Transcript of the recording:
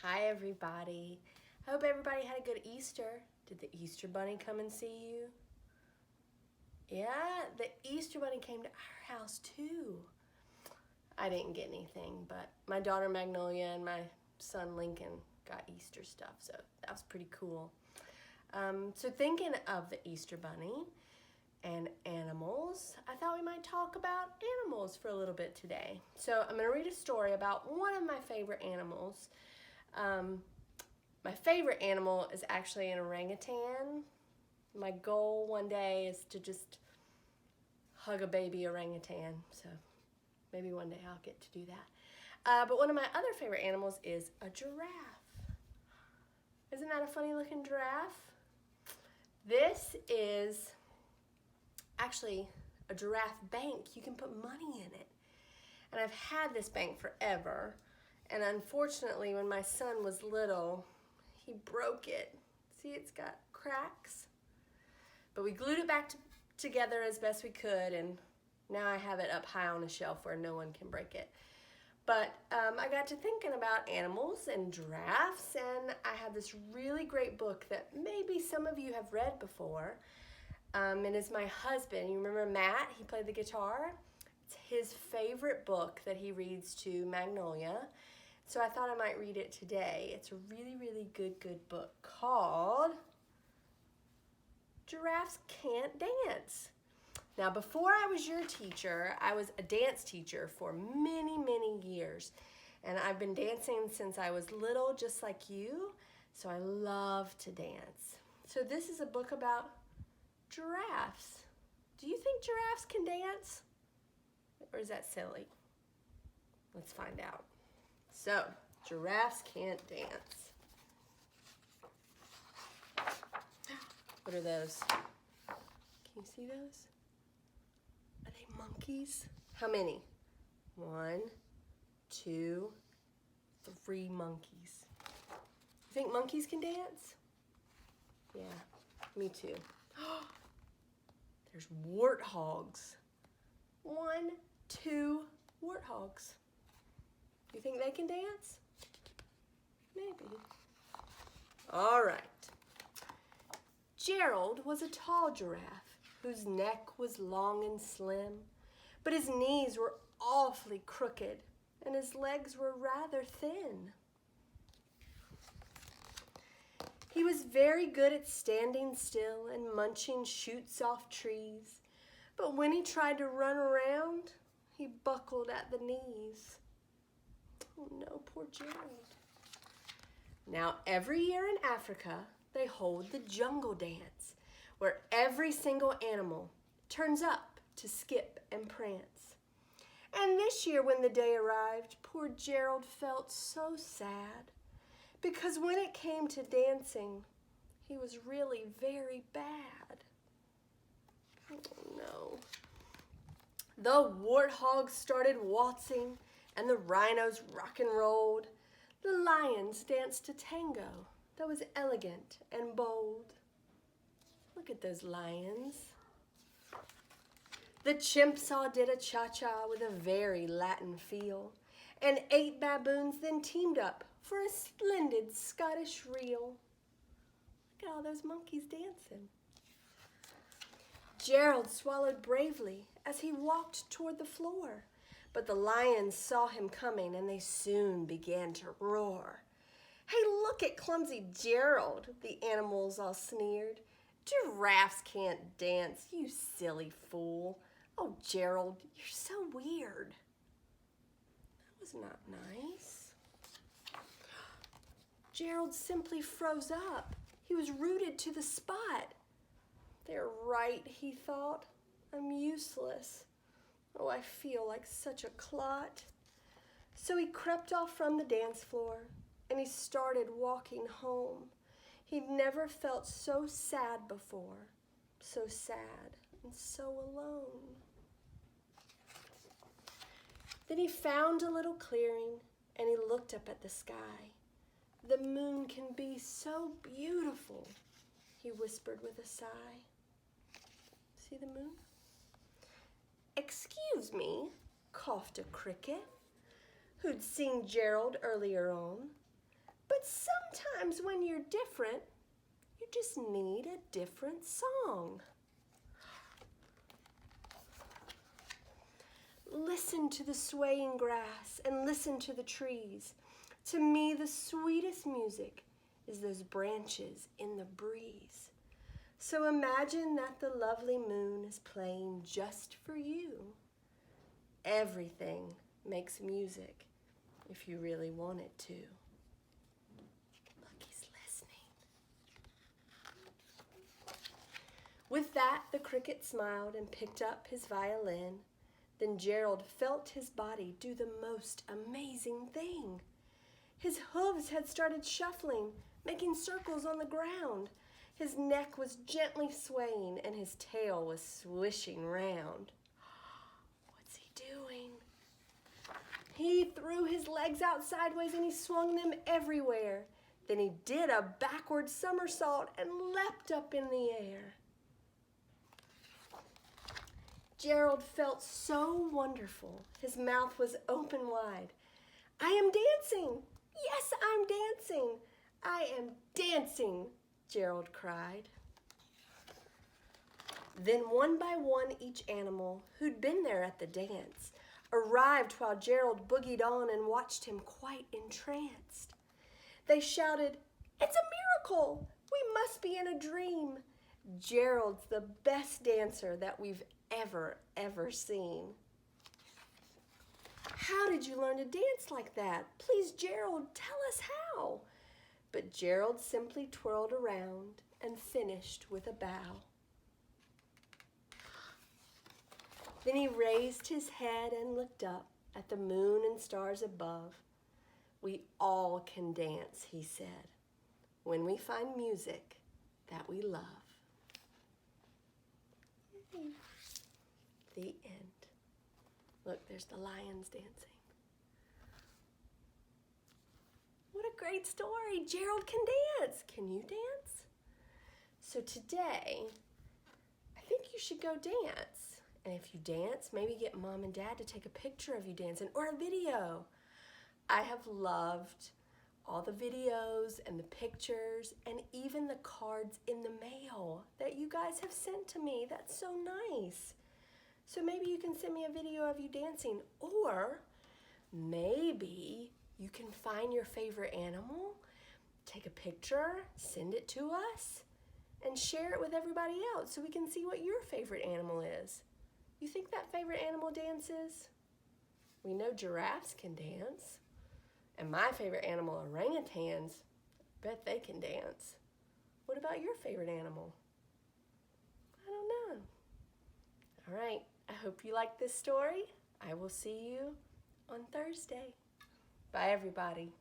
Hi everybody. I hope everybody had a good Easter. Did the Easter Bunny come and see you? Yeah, the Easter Bunny came to our house too. I didn't get anything, but my daughter Magnolia and my son Lincoln got Easter stuff, so that was pretty cool. So thinking of the Easter Bunny and animals, I thought we might talk about animals for a little bit today. So I'm going to read a story about one of my favorite animals. My favorite animal is actually an orangutan. My goal one day is to just hug a baby orangutan, so maybe one day I'll get to do that. But one of my other favorite animals is a giraffe. Isn't that a funny looking giraffe? This is actually a giraffe bank. You can put money in it. And I've had this bank forever. And unfortunately, when my son was little, he broke it. See, it's got cracks. But we glued it back together as best we could, and now I have it up high on a shelf where no one can break it. But I got to thinking about animals and giraffes, and I have this really great book that maybe some of you have read before. And it's my husband. You remember Matt? He played the guitar. It's his favorite book that he reads to Magnolia. So I thought I might read it today. It's a really, really good book called Giraffes Can't Dance. Now, before I was your teacher, I was a dance teacher for many, many years. And I've been dancing since I was little, just like you. So I love to dance. So this is a book about giraffes. Do you think giraffes can dance? Or is that silly? Let's find out. So, giraffes can't dance. What are those? Can you see those? Are they monkeys? How many? 1, 2, 3 monkeys. You think monkeys can dance? Yeah, me too. There's warthogs. 1, 2 warthogs. You think they can dance? Maybe. All right. Gerald was a tall giraffe whose neck was long and slim, but his knees were awfully crooked and his legs were rather thin. He was very good at standing still and munching shoots off trees, but when he tried to run around, he buckled at the knees. Oh no, poor Gerald. Now, every year in Africa, they hold the jungle dance, where every single animal turns up to skip and prance. And this year, when the day arrived, poor Gerald felt so sad, because when it came to dancing, he was really very bad. Oh no. The warthogs started waltzing, and the rhinos rock and rolled. The lions danced a tango that was elegant and bold. Look at those lions. The chimps all did a cha-cha with a very Latin feel, and 8 baboons then teamed up for a splendid Scottish reel. Look at all those monkeys dancing. Gerald swallowed bravely as he walked toward the floor, but the lions saw him coming and they soon began to roar. Hey, look at clumsy Gerald, the animals all sneered. Giraffes can't dance, you silly fool. Oh, Gerald, you're so weird. That was not nice. Gerald simply froze up. He was rooted to the spot. They're right, he thought. I'm useless. Oh, I feel like such a clot. So he crept off from the dance floor and he started walking home. He'd never felt so sad before, so sad and so alone. Then he found a little clearing and he looked up at the sky. The moon can be so beautiful, he whispered with a sigh. See the moon? Excuse me, coughed a cricket, who'd seen Gerald earlier on. But But sometimes when you're different, you just need a different song. Listen to the swaying grass and listen to the trees. To me, the sweetest music is those branches in the breeze. So imagine that the lovely moon is playing just for you. Everything makes music if you really want it to. Look, he's listening. With that, the cricket smiled and picked up his violin. Then Gerald felt his body do the most amazing thing. His hooves had started shuffling, making circles on the ground. His neck was gently swaying and his tail was swishing round. What's he doing? He threw his legs out sideways and he swung them everywhere. Then he did a backward somersault and leapt up in the air. Gerald felt so wonderful. His mouth was open wide. I am dancing. Yes, I'm dancing. I am dancing, Gerald cried. Then one by one each animal who'd been there at the dance arrived while Gerald boogied on and watched him quite entranced. They shouted, "It's a miracle! We must be in a dream. Gerald's the best dancer that we've ever seen." How did you learn to dance like that? Please, Gerald, tell us how. But Gerald simply twirled around and finished with a bow. Then he raised his head and looked up at the moon and stars above. We all can dance, he said, when we find music that we love. The end. Look, there's the lions dancing. What a great story. Gerald can dance. Can you dance? So today, I think you should go dance. And if you dance, maybe get mom and dad to take a picture of you dancing or a video. I have loved all the videos and the pictures and even the cards in the mail that you guys have sent to me. That's so nice. So maybe you can send me a video of you dancing, or maybe you can find your favorite animal, take a picture, send it to us, and share it with everybody else so we can see what your favorite animal is. You think that favorite animal dances? We know giraffes can dance. And my favorite animal, orangutans, I bet they can dance. What about your favorite animal? I don't know. All right, I hope you like this story. I will see you on Thursday. Bye, everybody.